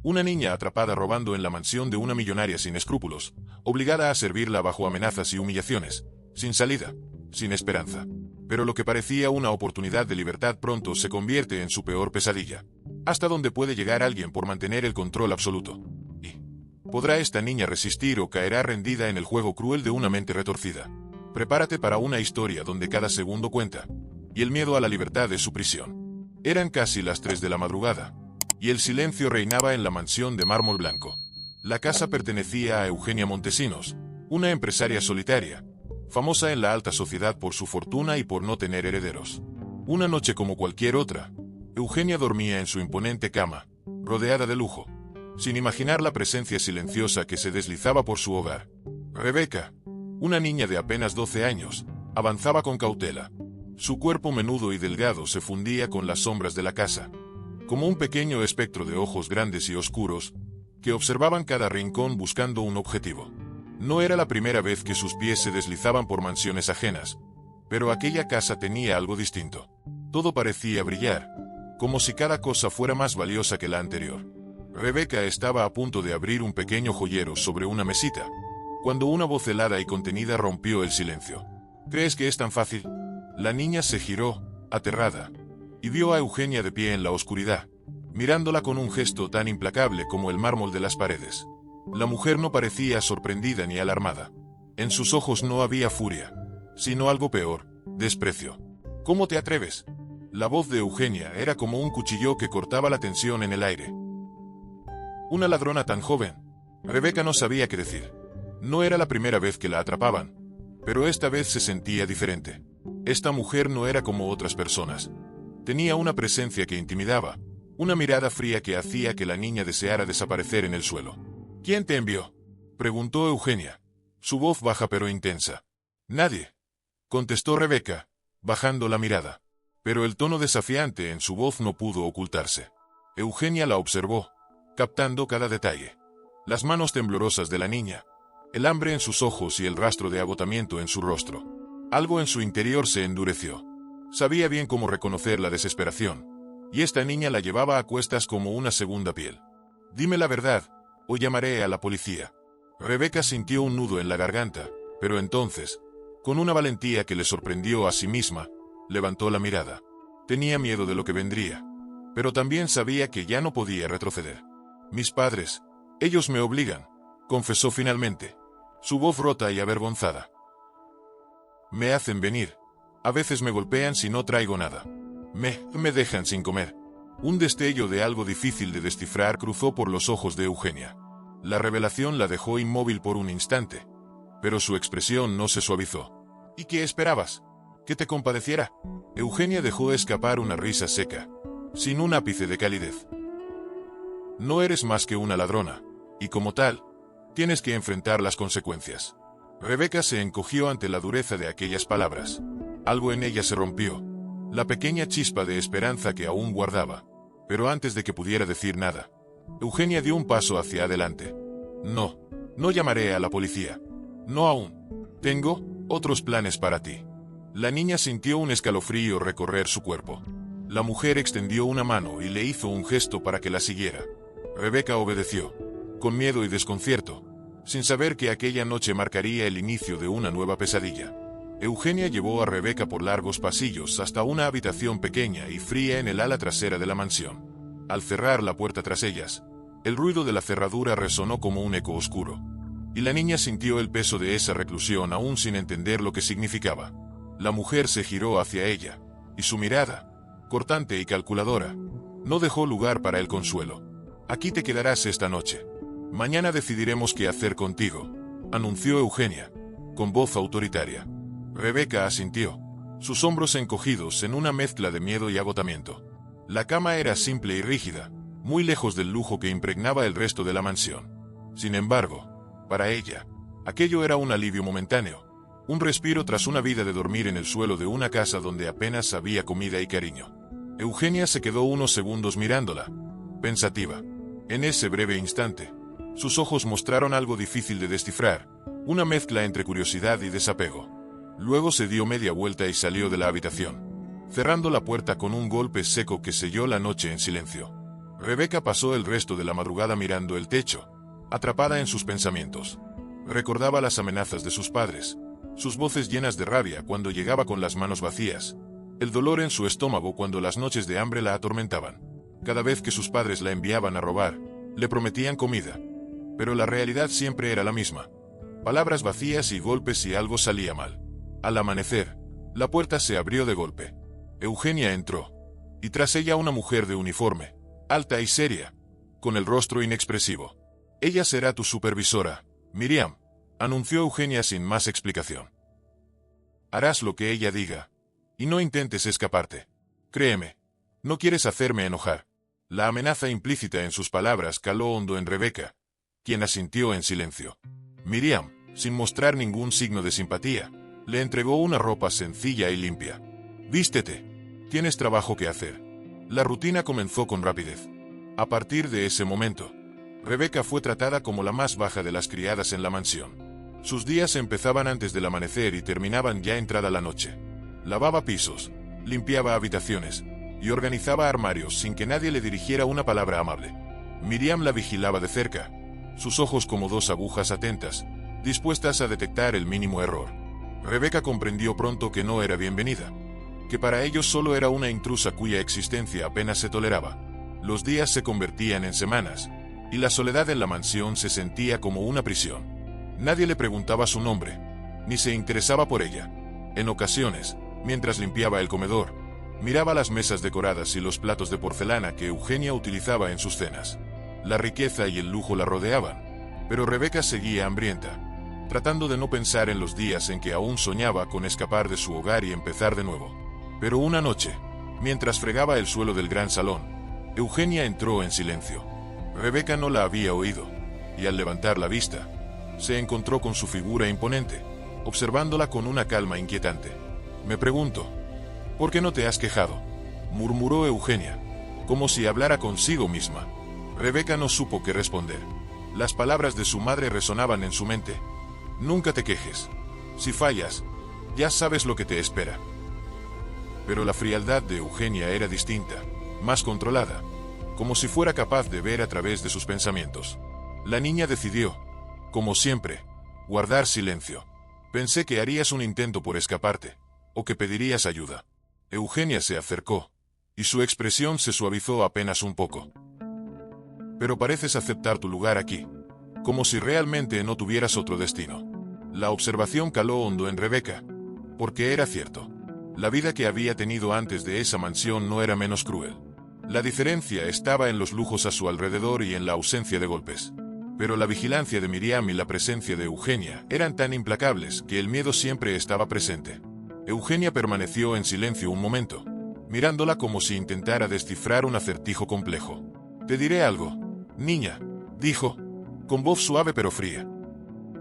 Una niña atrapada robando en la mansión de una millonaria sin escrúpulos, obligada a servirla bajo amenazas y humillaciones, sin salida, sin esperanza. Pero lo que parecía una oportunidad de libertad pronto se convierte en su peor pesadilla. ¿Hasta dónde puede llegar alguien por mantener el control absoluto? ¿Y podrá esta niña resistir o caerá rendida en el juego cruel de una mente retorcida? Prepárate para una historia donde cada segundo cuenta, y el miedo a la libertad es su prisión. Eran casi las 3 de la madrugada, y el silencio reinaba en la mansión de mármol blanco. La casa pertenecía a Eugenia Montesinos, una empresaria solitaria, famosa en la alta sociedad por su fortuna y por no tener herederos. Una noche como cualquier otra, Eugenia dormía en su imponente cama, rodeada de lujo, sin imaginar la presencia silenciosa que se deslizaba por su hogar. Rebeca, una niña de apenas 12 años, avanzaba con cautela. Su cuerpo menudo y delgado se fundía con las sombras de la casa, como un pequeño espectro de ojos grandes y oscuros, que observaban cada rincón buscando un objetivo. No era la primera vez que sus pies se deslizaban por mansiones ajenas, pero aquella casa tenía algo distinto. Todo parecía brillar, como si cada cosa fuera más valiosa que la anterior. Rebeca estaba a punto de abrir un pequeño joyero sobre una mesita, cuando una voz helada y contenida rompió el silencio. ¿Crees que es tan fácil? La niña se giró, aterrada, y vio a Eugenia de pie en la oscuridad, mirándola con un gesto tan implacable como el mármol de las paredes. La mujer no parecía sorprendida ni alarmada. En sus ojos no había furia, sino algo peor, desprecio. ¿Cómo te atreves? La voz de Eugenia era como un cuchillo que cortaba la tensión en el aire. Una ladrona tan joven. Rebeca no sabía qué decir. No era la primera vez que la atrapaban, pero esta vez se sentía diferente. Esta mujer no era como otras personas. Tenía una presencia que intimidaba, una mirada fría que hacía que la niña deseara desaparecer en el suelo. ¿Quién te envió?, preguntó Eugenia, su voz baja pero intensa. Nadie, contestó Rebeca, bajando la mirada. Pero el tono desafiante en su voz no pudo ocultarse. Eugenia la observó, captando cada detalle. Las manos temblorosas de la niña, el hambre en sus ojos y el rastro de agotamiento en su rostro. Algo en su interior se endureció. Sabía bien cómo reconocer la desesperación, y esta niña la llevaba a cuestas como una segunda piel. Dime la verdad, o llamaré a la policía. Rebeca sintió un nudo en la garganta, pero entonces, con una valentía que le sorprendió a sí misma, levantó la mirada. Tenía miedo de lo que vendría, pero también sabía que ya no podía retroceder. Mis padres, ellos me obligan, confesó finalmente, su voz rota y avergonzada. Me hacen venir. A veces me golpean si no traigo nada. Me dejan sin comer. Un destello de algo difícil de descifrar cruzó por los ojos de Eugenia. La revelación la dejó inmóvil por un instante, pero su expresión no se suavizó. ¿Y qué esperabas? ¿Que te compadeciera? Eugenia dejó escapar una risa seca, sin un ápice de calidez. No eres más que una ladrona, y como tal, tienes que enfrentar las consecuencias. Rebeca se encogió ante la dureza de aquellas palabras. Algo en ella se rompió, la pequeña chispa de esperanza que aún guardaba. Pero antes de que pudiera decir nada, Eugenia dio un paso hacia adelante. No llamaré a la policía. No aún. Tengo otros planes para ti. La niña sintió un escalofrío recorrer su cuerpo. La mujer extendió una mano y le hizo un gesto para que la siguiera. Rebeca obedeció, con miedo y desconcierto, sin saber que aquella noche marcaría el inicio de una nueva pesadilla. Eugenia llevó a Rebeca por largos pasillos hasta una habitación pequeña y fría en el ala trasera de la mansión. Al cerrar la puerta tras ellas, el ruido de la cerradura resonó como un eco oscuro, y la niña sintió el peso de esa reclusión aún sin entender lo que significaba. La mujer se giró hacia ella, y su mirada, cortante y calculadora, no dejó lugar para el consuelo. Aquí te quedarás esta noche. Mañana decidiremos qué hacer contigo, anunció Eugenia, con voz autoritaria. Rebeca asintió, sus hombros encogidos en una mezcla de miedo y agotamiento. La cama era simple y rígida, muy lejos del lujo que impregnaba el resto de la mansión. Sin embargo, para ella, aquello era un alivio momentáneo, un respiro tras una vida de dormir en el suelo de una casa donde apenas había comida y cariño. Eugenia se quedó unos segundos mirándola, pensativa. En ese breve instante, sus ojos mostraron algo difícil de descifrar, una mezcla entre curiosidad y desapego. Luego se dio media vuelta y salió de la habitación, cerrando la puerta con un golpe seco que selló la noche en silencio. Rebeca pasó el resto de la madrugada mirando el techo, atrapada en sus pensamientos. Recordaba las amenazas de sus padres, sus voces llenas de rabia cuando llegaba con las manos vacías, el dolor en su estómago cuando las noches de hambre la atormentaban. Cada vez que sus padres la enviaban a robar, le prometían comida. Pero la realidad siempre era la misma. Palabras vacías y golpes si algo salía mal. Al amanecer, la puerta se abrió de golpe. Eugenia entró, y tras ella una mujer de uniforme, alta y seria, con el rostro inexpresivo. «Ella será tu supervisora, Miriam», anunció Eugenia sin más explicación. «Harás lo que ella diga, y no intentes escaparte. Créeme, no quieres hacerme enojar». La amenaza implícita en sus palabras caló hondo en Rebeca, quien asintió en silencio. Miriam, sin mostrar ningún signo de simpatía, le entregó una ropa sencilla y limpia. «Vístete. Tienes trabajo que hacer». La rutina comenzó con rapidez. A partir de ese momento, Rebeca fue tratada como la más baja de las criadas en la mansión. Sus días empezaban antes del amanecer y terminaban ya entrada la noche. Lavaba pisos, limpiaba habitaciones y organizaba armarios sin que nadie le dirigiera una palabra amable. Miriam la vigilaba de cerca, sus ojos como dos agujas atentas, dispuestas a detectar el mínimo error. Rebeca comprendió pronto que no era bienvenida, que para ellos solo era una intrusa cuya existencia apenas se toleraba. Los días se convertían en semanas, y la soledad en la mansión se sentía como una prisión. Nadie le preguntaba su nombre, ni se interesaba por ella. En ocasiones, mientras limpiaba el comedor, miraba las mesas decoradas y los platos de porcelana que Eugenia utilizaba en sus cenas. La riqueza y el lujo la rodeaban, pero Rebeca seguía hambrienta, tratando de no pensar en los días en que aún soñaba con escapar de su hogar y empezar de nuevo. Pero una noche, mientras fregaba el suelo del gran salón, Eugenia entró en silencio. Rebeca no la había oído, y al levantar la vista, se encontró con su figura imponente, observándola con una calma inquietante. «Me pregunto, ¿por qué no te has quejado?», murmuró Eugenia, como si hablara consigo misma. Rebeca no supo qué responder. Las palabras de su madre resonaban en su mente. «Nunca te quejes. Si fallas, ya sabes lo que te espera». Pero la frialdad de Eugenia era distinta, más controlada, como si fuera capaz de ver a través de sus pensamientos. La niña decidió, como siempre, guardar silencio. «Pensé que harías un intento por escaparte, o que pedirías ayuda». Eugenia se acercó, y su expresión se suavizó apenas un poco. «Pero pareces aceptar tu lugar aquí, como si realmente no tuvieras otro destino». La observación caló hondo en Rebeca, porque era cierto. La vida que había tenido antes de esa mansión no era menos cruel. La diferencia estaba en los lujos a su alrededor y en la ausencia de golpes. Pero la vigilancia de Miriam y la presencia de Eugenia eran tan implacables que el miedo siempre estaba presente. Eugenia permaneció en silencio un momento, mirándola como si intentara descifrar un acertijo complejo. «Te diré algo, niña», dijo, con voz suave pero fría.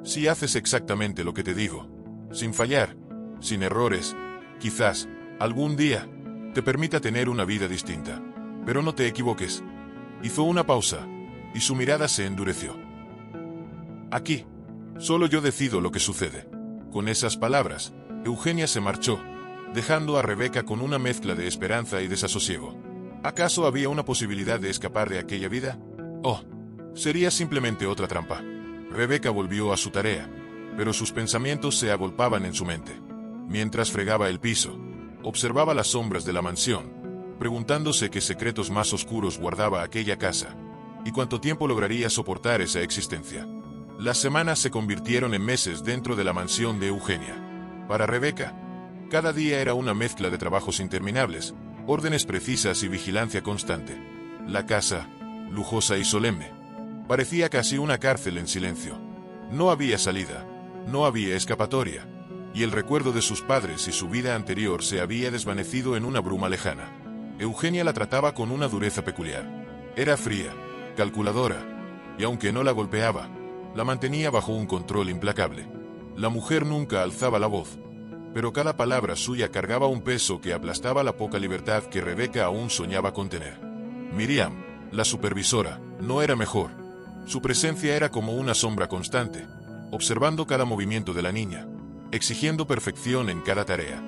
«Si haces exactamente lo que te digo, sin fallar, sin errores, quizás, algún día, te permita tener una vida distinta. Pero no te equivoques». Hizo una pausa, y su mirada se endureció. «Aquí, solo yo decido lo que sucede». Con esas palabras, Eugenia se marchó, dejando a Rebeca con una mezcla de esperanza y desasosiego. ¿Acaso había una posibilidad de escapar de aquella vida? ¿O sería simplemente otra trampa? Rebeca volvió a su tarea, pero sus pensamientos se agolpaban en su mente. Mientras fregaba el piso, observaba las sombras de la mansión, preguntándose qué secretos más oscuros guardaba aquella casa, y cuánto tiempo lograría soportar esa existencia. Las semanas se convirtieron en meses dentro de la mansión de Eugenia. Para Rebeca, cada día era una mezcla de trabajos interminables, órdenes precisas y vigilancia constante. La casa, lujosa y solemne, parecía casi una cárcel en silencio. No había salida, no había escapatoria, y el recuerdo de sus padres y su vida anterior se había desvanecido en una bruma lejana. Eugenia la trataba con una dureza peculiar. Era fría, calculadora, y aunque no la golpeaba, la mantenía bajo un control implacable. La mujer nunca alzaba la voz, pero cada palabra suya cargaba un peso que aplastaba la poca libertad que Rebeca aún soñaba con tener. Miriam, la supervisora, no era mejor. Su presencia era como una sombra constante, observando cada movimiento de la niña, exigiendo perfección en cada tarea.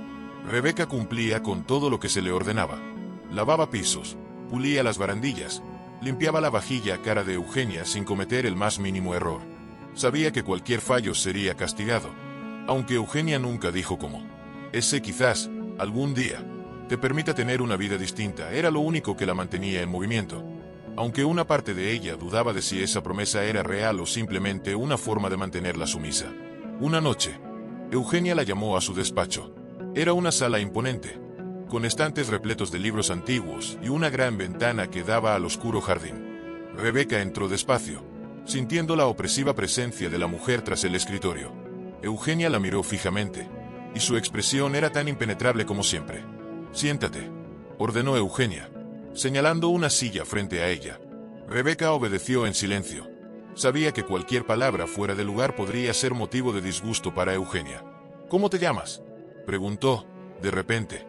Rebeca cumplía con todo lo que se le ordenaba. Lavaba pisos, pulía las barandillas, Limpiaba la vajilla cara de Eugenia sin cometer el más mínimo error. Sabía que cualquier fallo sería castigado, aunque Eugenia nunca dijo cómo. Ese quizás, algún día, te permita tener una vida distinta, era lo único que la mantenía en movimiento. Aunque una parte de ella dudaba de si esa promesa era real o simplemente una forma de mantenerla sumisa. Una noche, Eugenia la llamó a su despacho. Era una sala imponente, con estantes repletos de libros antiguos y una gran ventana que daba al oscuro jardín. Rebeca entró despacio, sintiendo la opresiva presencia de la mujer tras el escritorio. Eugenia la miró fijamente, y su expresión era tan impenetrable como siempre. «Siéntate», ordenó Eugenia, señalando una silla frente a ella. Rebeca obedeció en silencio. Sabía que cualquier palabra fuera de lugar podría ser motivo de disgusto para Eugenia. «¿Cómo te llamas?», preguntó, de repente,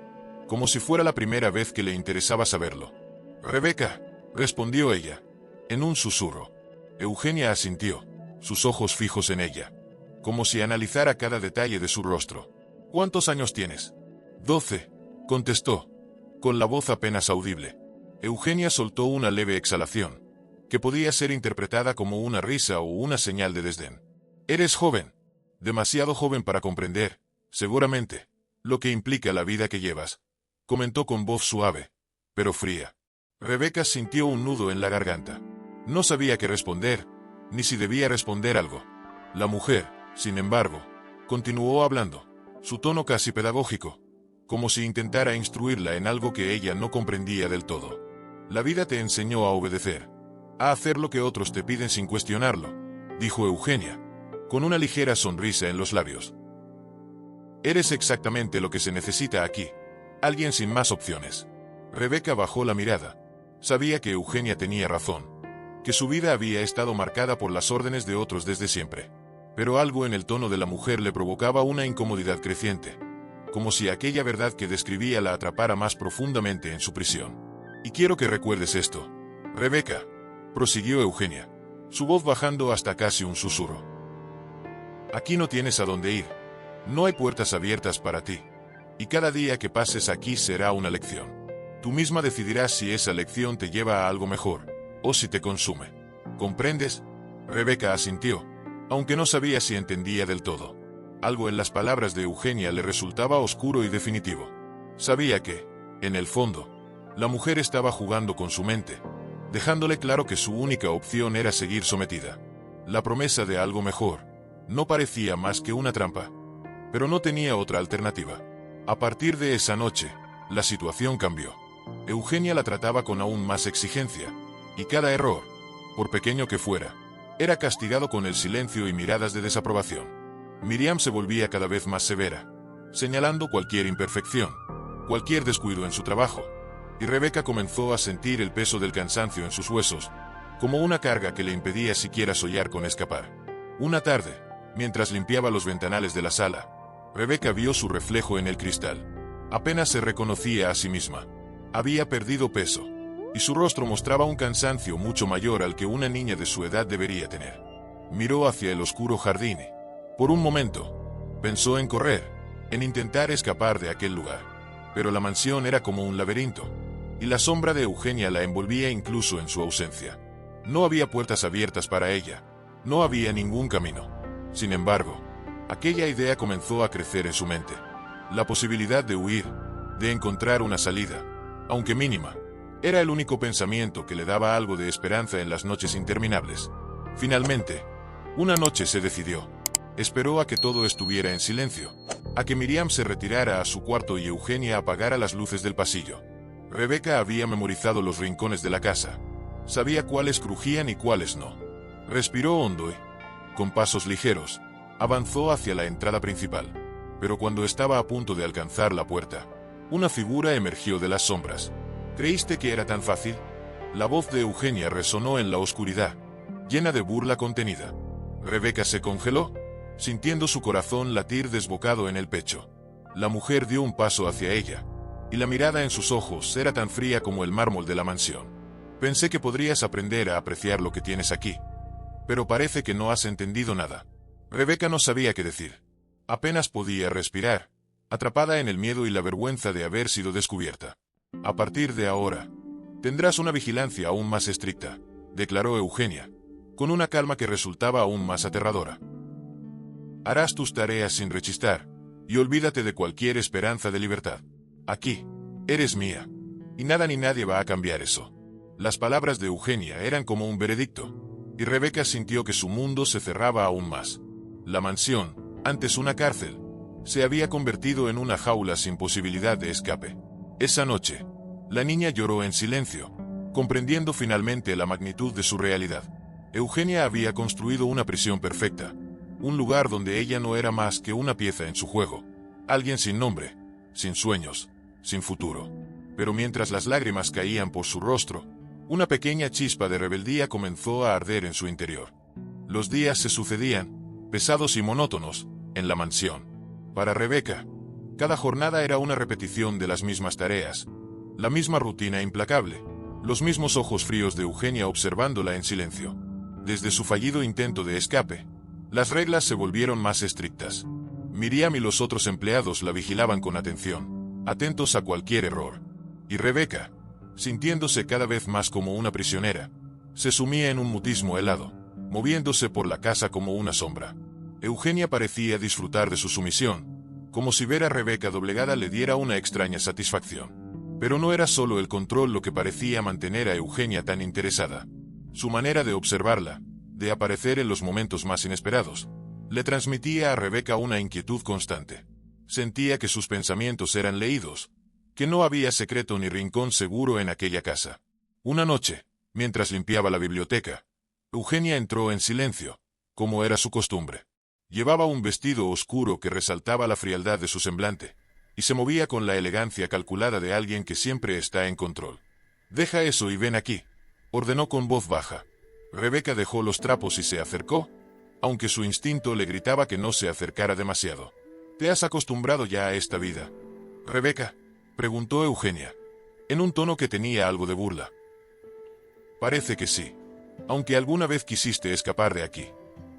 como si fuera la primera vez que le interesaba saberlo. «Rebeca», respondió ella, en un susurro. Eugenia asintió, sus ojos fijos en ella, como si analizara cada detalle de su rostro. «¿Cuántos años tienes?». «12», contestó, con la voz apenas audible. Eugenia soltó una leve exhalación, que podía ser interpretada como una risa o una señal de desdén. «Eres joven, demasiado joven para comprender, seguramente, lo que implica la vida que llevas», comentó con voz suave, pero fría. Rebeca sintió un nudo en la garganta. No sabía qué responder, ni si debía responder algo. La mujer, sin embargo, continuó hablando, su tono casi pedagógico, como si intentara instruirla en algo que ella no comprendía del todo. «La vida te enseñó a obedecer, a hacer lo que otros te piden sin cuestionarlo», dijo Eugenia, con una ligera sonrisa en los labios. «Eres exactamente lo que se necesita aquí, alguien sin más opciones». Rebeca bajó la mirada. Sabía que Eugenia tenía razón, que su vida había estado marcada por las órdenes de otros desde siempre. Pero algo en el tono de la mujer le provocaba una incomodidad creciente, como si aquella verdad que describía la atrapara más profundamente en su prisión. «Y quiero que recuerdes esto, Rebeca», prosiguió Eugenia, su voz bajando hasta casi un susurro. «Aquí no tienes a dónde ir, no hay puertas abiertas para ti, y cada día que pases aquí será una lección. Tú misma decidirás si esa lección te lleva a algo mejor, o si te consume. ¿Comprendes?». Rebeca asintió, aunque no sabía si entendía del todo. Algo en las palabras de Eugenia le resultaba oscuro y definitivo. Sabía que, en el fondo, la mujer estaba jugando con su mente, dejándole claro que su única opción era seguir sometida. La promesa de algo mejor no parecía más que una trampa, pero no tenía otra alternativa. A partir de esa noche, la situación cambió. Eugenia la trataba con aún más exigencia, y cada error, por pequeño que fuera, era castigado con el silencio y miradas de desaprobación. Miriam se volvía cada vez más severa, señalando cualquier imperfección, cualquier descuido en su trabajo, y Rebeca comenzó a sentir el peso del cansancio en sus huesos, como una carga que le impedía siquiera soñar con escapar. Una tarde, mientras limpiaba los ventanales de la sala, Rebeca vio su reflejo en el cristal. Apenas se reconocía a sí misma. Había perdido peso, y su rostro mostraba un cansancio mucho mayor al que una niña de su edad debería tener. Miró hacia el oscuro jardín y, por un momento, pensó en correr, en intentar escapar de aquel lugar. Pero la mansión era como un laberinto, y la sombra de Eugenia la envolvía incluso en su ausencia. No había puertas abiertas para ella, no había ningún camino. Sin embargo, aquella idea comenzó a crecer en su mente. La posibilidad de huir, de encontrar una salida, aunque mínima, era el único pensamiento que le daba algo de esperanza en las noches interminables. Finalmente, una noche se decidió. Esperó a que todo estuviera en silencio, a que Miriam se retirara a su cuarto y Eugenia apagara las luces del pasillo. Rebeca había memorizado los rincones de la casa. Sabía cuáles crujían y cuáles no. Respiró hondo y, con pasos ligeros, avanzó hacia la entrada principal. Pero cuando estaba a punto de alcanzar la puerta, una figura emergió de las sombras. «¿Creíste que era tan fácil?». La voz de Eugenia resonó en la oscuridad, llena de burla contenida. Rebeca se congeló, sintiendo su corazón latir desbocado en el pecho. La mujer dio un paso hacia ella, y la mirada en sus ojos era tan fría como el mármol de la mansión. «Pensé que podrías aprender a apreciar lo que tienes aquí, pero parece que no has entendido nada». Rebeca no sabía qué decir. Apenas podía respirar, atrapada en el miedo y la vergüenza de haber sido descubierta. «A partir de ahora, Tendrás una vigilancia aún más estricta, declaró Eugenia, con una calma que resultaba aún más aterradora. Harás tus tareas sin rechistar, y olvídate de cualquier esperanza de libertad. Aquí, eres mía, y nada ni nadie va a cambiar eso. Las palabras de Eugenia eran como un veredicto, y Rebeca sintió que su mundo se cerraba aún más. La mansión, antes una cárcel, se había convertido en una jaula sin posibilidad de escape. Esa noche, la niña lloró en silencio, comprendiendo finalmente la magnitud de su realidad. Eugenia había construido una prisión perfecta, un lugar donde ella no era más que una pieza en su juego, alguien sin nombre, sin sueños, sin futuro. Pero mientras las lágrimas caían por su rostro, una pequeña chispa de rebeldía comenzó a arder en su interior. Los días se sucedían, pesados y monótonos, en la mansión. Para Rebeca, cada jornada era una repetición de las mismas tareas, la misma rutina implacable, los mismos ojos fríos de Eugenia observándola en silencio. Desde su fallido intento de escape, las reglas se volvieron más estrictas. Miriam y los otros empleados la vigilaban con atención, atentos a cualquier error. Y Rebeca, sintiéndose cada vez más como una prisionera, se sumía en un mutismo helado, moviéndose por la casa como una sombra. Eugenia parecía disfrutar de su sumisión, como si ver a Rebeca doblegada le diera una extraña satisfacción. Pero no era solo el control lo que parecía mantener a Eugenia tan interesada. Su manera de observarla, de aparecer en los momentos más inesperados, le transmitía a Rebeca una inquietud constante. Sentía que sus pensamientos eran leídos, que no había secreto ni rincón seguro en aquella casa. Una noche, mientras limpiaba la biblioteca, Eugenia entró en silencio, como era su costumbre. Llevaba un vestido oscuro que resaltaba la frialdad de su semblante, y se movía con la elegancia calculada de alguien que siempre está en control. «Deja eso y ven aquí», ordenó con voz baja. Rebeca dejó los trapos y se acercó, aunque su instinto le gritaba que no se acercara demasiado. «¿Te has acostumbrado ya a esta vida, Rebeca?», preguntó Eugenia, en un tono que tenía algo de burla. «Parece que sí. Aunque alguna vez quisiste escapar de aquí».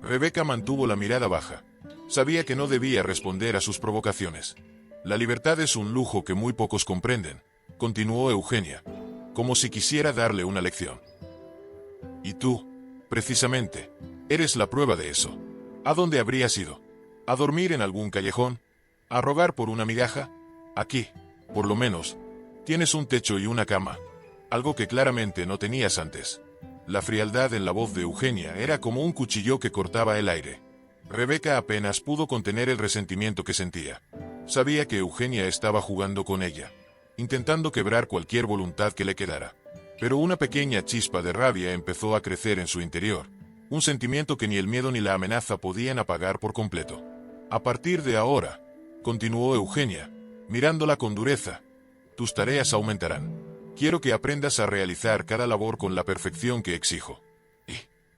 Rebeca mantuvo la mirada baja. Sabía que no debía responder a sus provocaciones. «La libertad es un lujo que muy pocos comprenden», continuó Eugenia, como si quisiera darle una lección. «Y tú, precisamente, eres la prueba de eso. ¿A dónde habrías ido? ¿A dormir en algún callejón? ¿A rogar por una migaja? Aquí, por lo menos, tienes un techo y una cama, algo que claramente no tenías antes». La frialdad en la voz de Eugenia era como un cuchillo que cortaba el aire. Rebeca apenas pudo contener el resentimiento que sentía. Sabía que Eugenia estaba jugando con ella, intentando quebrar cualquier voluntad que le quedara. Pero una pequeña chispa de rabia empezó a crecer en su interior, un sentimiento que ni el miedo ni la amenaza podían apagar por completo. «A partir de ahora», continuó Eugenia, mirándola con dureza, «tus tareas aumentarán. Quiero que aprendas a realizar cada labor con la perfección que exijo. Y,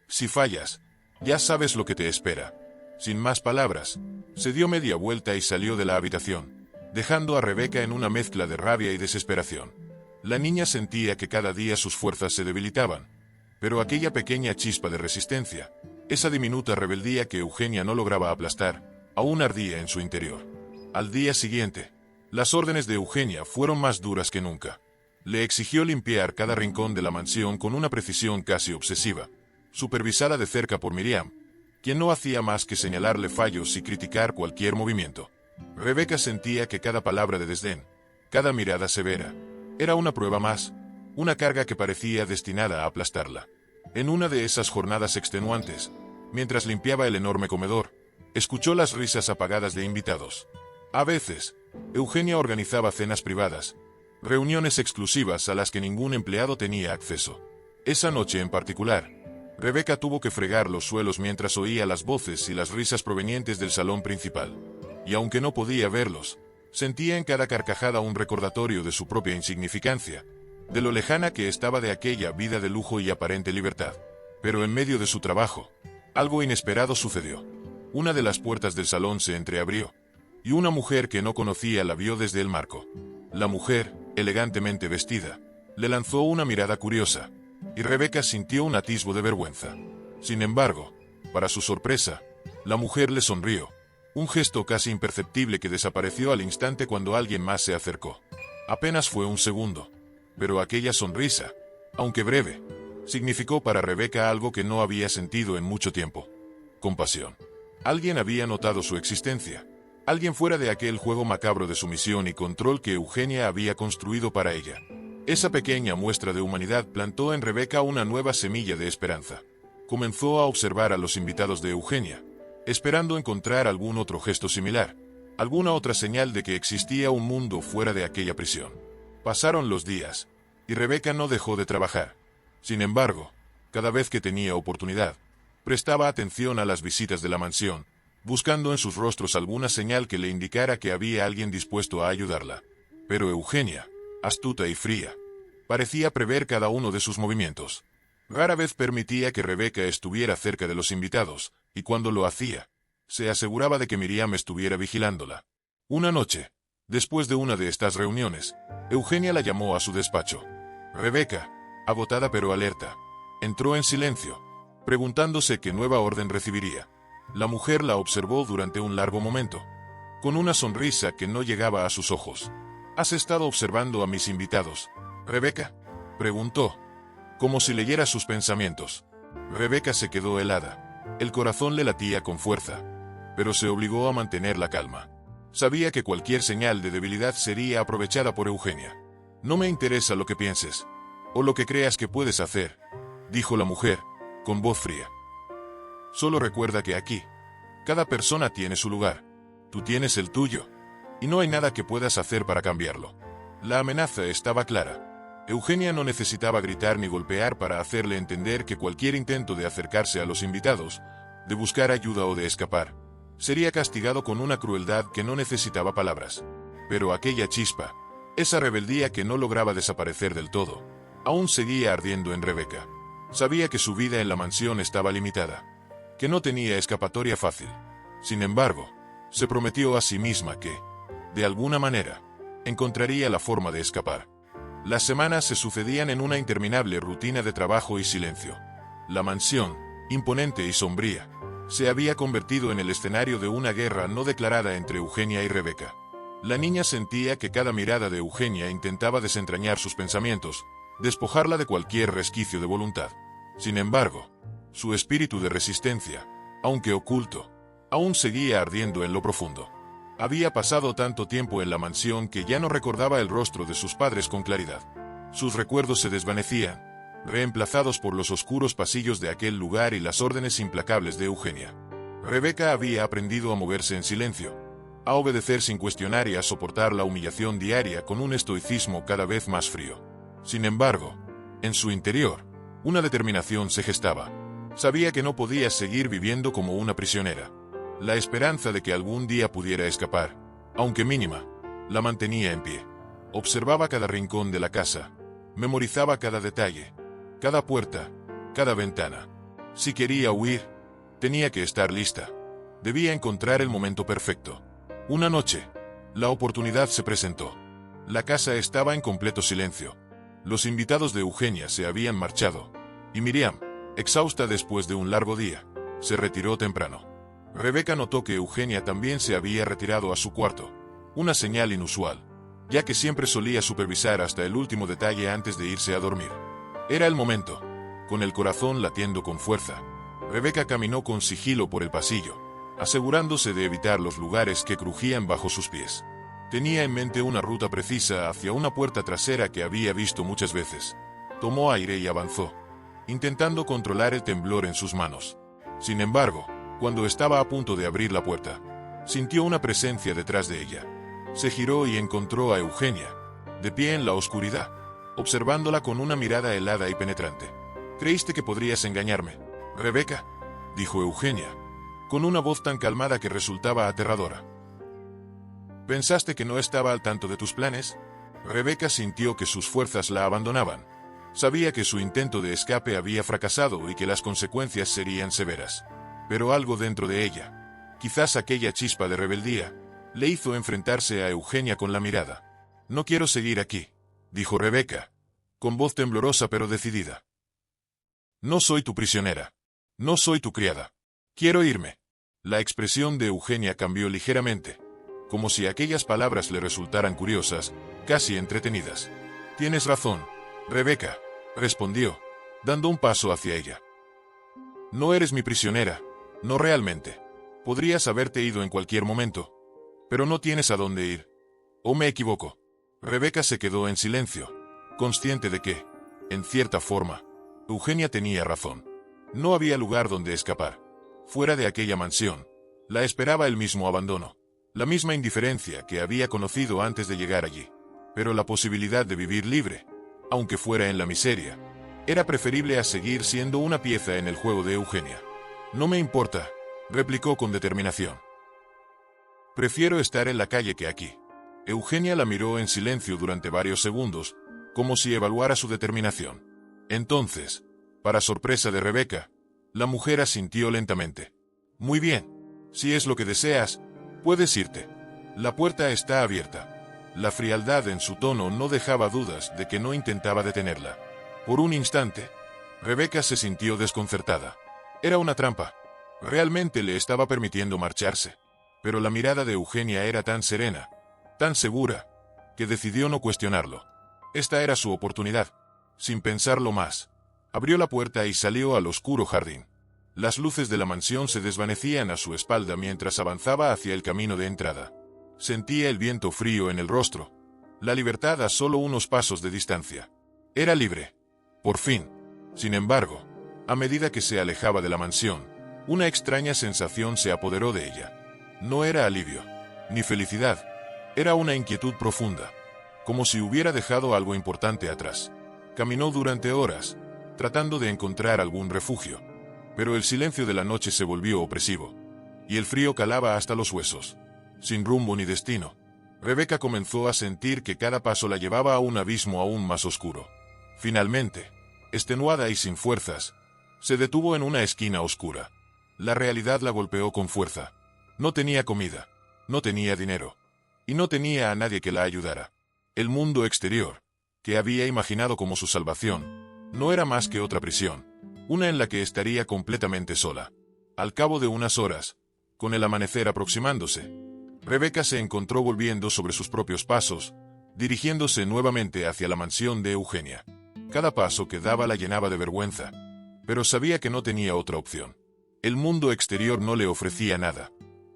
si fallas, ya sabes lo que te espera». Sin más palabras, se dio media vuelta y salió de la habitación, dejando a Rebeca en una mezcla de rabia y desesperación. La niña sentía que cada día sus fuerzas se debilitaban, pero aquella pequeña chispa de resistencia, esa diminuta rebeldía que Eugenia no lograba aplastar, aún ardía en su interior. Al día siguiente, las órdenes de Eugenia fueron más duras que nunca. Le exigió limpiar cada rincón de la mansión con una precisión casi obsesiva, supervisada de cerca por Miriam, quien no hacía más que señalarle fallos y criticar cualquier movimiento. Rebeca sentía que cada palabra de desdén, cada mirada severa, era una prueba más, una carga que parecía destinada a aplastarla. En una de esas jornadas extenuantes, mientras limpiaba el enorme comedor, escuchó las risas apagadas de invitados. A veces, Eugenia organizaba cenas privadas, reuniones exclusivas a las que ningún empleado tenía acceso. Esa noche en particular, Rebeca tuvo que fregar los suelos mientras oía las voces y las risas provenientes del salón principal. Y aunque no podía verlos, sentía en cada carcajada un recordatorio de su propia insignificancia, de lo lejana que estaba de aquella vida de lujo y aparente libertad. Pero en medio de su trabajo, algo inesperado sucedió. Una de las puertas del salón se entreabrió, y una mujer que no conocía la vio desde el marco. La mujer, elegantemente vestida, le lanzó una mirada curiosa, y Rebeca sintió un atisbo de vergüenza. Sin embargo, para su sorpresa, la mujer le sonrió, un gesto casi imperceptible que desapareció al instante cuando alguien más se acercó. Apenas fue un segundo, Pero aquella sonrisa, aunque breve, significó para Rebeca algo que no había sentido en mucho tiempo: compasión. Alguien había notado su existencia. Alguien fuera de aquel juego macabro de sumisión y control que Eugenia había construido para ella. Esa pequeña muestra de humanidad plantó en Rebeca una nueva semilla de esperanza. Comenzó a observar a los invitados de Eugenia, esperando encontrar algún otro gesto similar, alguna otra señal de que existía un mundo fuera de aquella prisión. Pasaron los días, y Rebeca no dejó de trabajar. Sin embargo, cada vez que tenía oportunidad, prestaba atención a las visitas de la mansión, buscando en sus rostros alguna señal que le indicara que había alguien dispuesto a ayudarla. Pero Eugenia, astuta y fría, parecía prever cada uno de sus movimientos. Rara vez permitía que Rebeca estuviera cerca de los invitados, y cuando lo hacía, se aseguraba de que Miriam estuviera vigilándola. Una noche, después de una de estas reuniones, Eugenia la llamó a su despacho. Rebeca, agotada pero alerta, entró en silencio, preguntándose qué nueva orden recibiría. La mujer la observó durante un largo momento, con una sonrisa que no llegaba a sus ojos. ¿Has estado observando a mis invitados, Rebeca?, preguntó, como si leyera sus pensamientos. Rebeca se quedó helada. El corazón le latía con fuerza, pero se obligó a mantener la calma. Sabía que cualquier señal de debilidad sería aprovechada por Eugenia. No me interesa lo que pienses, o lo que creas que puedes hacer, dijo la mujer, con voz fría. Solo recuerda que aquí, cada persona tiene su lugar. Tú tienes el tuyo, y no hay nada que puedas hacer para cambiarlo. La amenaza estaba clara. Eugenia no necesitaba gritar ni golpear para hacerle entender que cualquier intento de acercarse a los invitados, de buscar ayuda o de escapar, sería castigado con una crueldad que no necesitaba palabras. Pero aquella chispa, esa rebeldía que no lograba desaparecer del todo, aún seguía ardiendo en Rebeca. Sabía que su vida en la mansión estaba limitada, que no tenía escapatoria fácil. Sin embargo, se prometió a sí misma que, de alguna manera, encontraría la forma de escapar. Las semanas se sucedían en una interminable rutina de trabajo y silencio. La mansión, imponente y sombría, se había convertido en el escenario de una guerra no declarada entre Eugenia y Rebeca. La niña sentía que cada mirada de Eugenia intentaba desentrañar sus pensamientos, despojarla de cualquier resquicio de voluntad. Sin embargo, su espíritu de resistencia, aunque oculto, aún seguía ardiendo en lo profundo. Había pasado tanto tiempo en la mansión que ya no recordaba el rostro de sus padres con claridad. Sus recuerdos se desvanecían, reemplazados por los oscuros pasillos de aquel lugar y las órdenes implacables de Eugenia. Rebeca había aprendido a moverse en silencio, a obedecer sin cuestionar y a soportar la humillación diaria con un estoicismo cada vez más frío. Sin embargo, en su interior, una determinación se gestaba. Sabía que no podía seguir viviendo como una prisionera. La esperanza de que algún día pudiera escapar, aunque mínima, la mantenía en pie. Observaba cada rincón de la casa, memorizaba cada detalle, cada puerta, cada ventana. Si quería huir, tenía que estar lista. Debía encontrar el momento perfecto. Una noche, la oportunidad se presentó. La casa estaba en completo silencio. Los invitados de Eugenia se habían marchado, y Miriam, exhausta después de un largo día, se retiró temprano. Rebeca notó que Eugenia también se había retirado a su cuarto, una señal inusual, ya que siempre solía supervisar hasta el último detalle antes de irse a dormir. Era el momento. Con el corazón latiendo con fuerza, Rebeca caminó con sigilo por el pasillo, asegurándose de evitar los lugares que crujían bajo sus pies. Tenía en mente una ruta precisa hacia una puerta trasera que había visto muchas veces. Tomó aire y avanzó, intentando controlar el temblor en sus manos. Sin embargo, cuando estaba a punto de abrir la puerta, sintió una presencia detrás de ella. Se giró y encontró a Eugenia, de pie en la oscuridad, observándola con una mirada helada y penetrante. «¿Creíste que podrías engañarme, Rebeca?», dijo Eugenia, con una voz tan calmada que resultaba aterradora. «¿Pensaste que no estaba al tanto de tus planes?». Rebeca sintió que sus fuerzas la abandonaban. Sabía que su intento de escape había fracasado y que las consecuencias serían severas. Pero algo dentro de ella, quizás aquella chispa de rebeldía, le hizo enfrentarse a Eugenia con la mirada. «No quiero seguir aquí», dijo Rebeca, con voz temblorosa pero decidida. «No soy tu prisionera. No soy tu criada. Quiero irme». La expresión de Eugenia cambió ligeramente, como si aquellas palabras le resultaran curiosas, casi entretenidas. Tienes razón, Rebeca, respondió, dando un paso hacia ella. No eres mi prisionera, no realmente. Podrías haberte ido en cualquier momento. Pero no tienes a dónde ir. ¿O me equivoco? Rebeca se quedó en silencio, consciente de que, en cierta forma, Eugenia tenía razón. No había lugar donde escapar. Fuera de aquella mansión, la esperaba el mismo abandono, la misma indiferencia que había conocido antes de llegar allí. Pero la posibilidad de vivir libre, aunque fuera en la miseria, era preferible a seguir siendo una pieza en el juego de Eugenia. No me importa, replicó con determinación. Prefiero estar en la calle que aquí. Eugenia la miró en silencio durante varios segundos, como si evaluara su determinación. Entonces, para sorpresa de Rebeca, la mujer asintió lentamente. Muy bien, si es lo que deseas, puedes irte. La puerta está abierta. La frialdad en su tono no dejaba dudas de que no intentaba detenerla. Por un instante, Rebeca se sintió desconcertada. Era una trampa. Realmente le estaba permitiendo marcharse. Pero la mirada de Eugenia era tan serena, tan segura, que decidió no cuestionarlo. Esta era su oportunidad. Sin pensarlo más, abrió la puerta y salió al oscuro jardín. Las luces de la mansión se desvanecían a su espalda mientras avanzaba hacia el camino de entrada. Sentía el viento frío en el rostro, la libertad a solo unos pasos de distancia. Era libre. Por fin. Sin embargo, a medida que se alejaba de la mansión, una extraña sensación se apoderó de ella. No era alivio, ni felicidad, era una inquietud profunda, como si hubiera dejado algo importante atrás. Caminó durante horas, tratando de encontrar algún refugio, pero el silencio de la noche se volvió opresivo, y el frío calaba hasta los huesos. Sin rumbo ni destino, Rebeca comenzó a sentir que cada paso la llevaba a un abismo aún más oscuro. Finalmente, extenuada y sin fuerzas, se detuvo en una esquina oscura. La realidad la golpeó con fuerza. No tenía comida, no tenía dinero, y no tenía a nadie que la ayudara. El mundo exterior, que había imaginado como su salvación, no era más que otra prisión, una en la que estaría completamente sola. Al cabo de unas horas, con el amanecer aproximándose, Rebeca se encontró volviendo sobre sus propios pasos, dirigiéndose nuevamente hacia la mansión de Eugenia. Cada paso que daba la llenaba de vergüenza, pero sabía que no tenía otra opción. El mundo exterior no le ofrecía nada,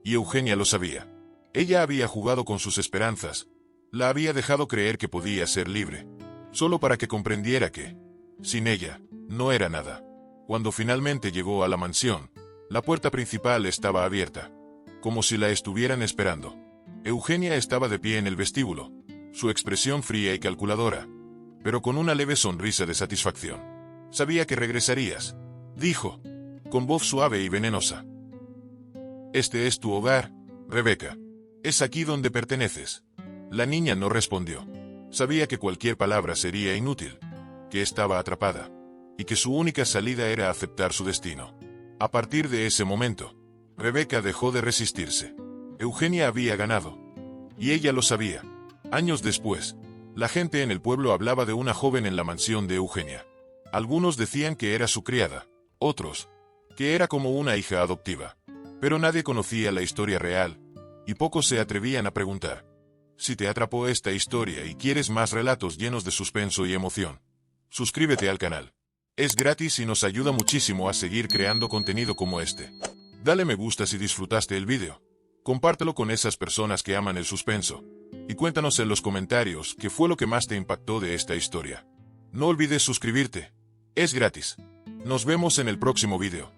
y Eugenia lo sabía. Ella había jugado con sus esperanzas, la había dejado creer que podía ser libre, solo para que comprendiera que, sin ella, no era nada. Cuando finalmente llegó a la mansión, la puerta principal estaba abierta, como si la estuvieran esperando. Eugenia estaba de pie en el vestíbulo, su expresión fría y calculadora, pero con una leve sonrisa de satisfacción. Sabía que regresarías, dijo, con voz suave y venenosa. Este es tu hogar, Rebeca. Es aquí donde perteneces. La niña no respondió. Sabía que cualquier palabra sería inútil, que estaba atrapada, y que su única salida era aceptar su destino. A partir de ese momento, Rebeca dejó de resistirse. Eugenia había ganado, y ella lo sabía. Años después, la gente en el pueblo hablaba de una joven en la mansión de Eugenia. Algunos decían que era su criada, otros, que era como una hija adoptiva. Pero nadie conocía la historia real, y pocos se atrevían a preguntar. Si te atrapó esta historia y quieres más relatos llenos de suspenso y emoción, suscríbete al canal. Es gratis y nos ayuda muchísimo a seguir creando contenido como este. Dale me gusta si disfrutaste el vídeo. Compártelo con esas personas que aman el suspenso. Y cuéntanos en los comentarios qué fue lo que más te impactó de esta historia. No olvides suscribirte. Es gratis. Nos vemos en el próximo vídeo.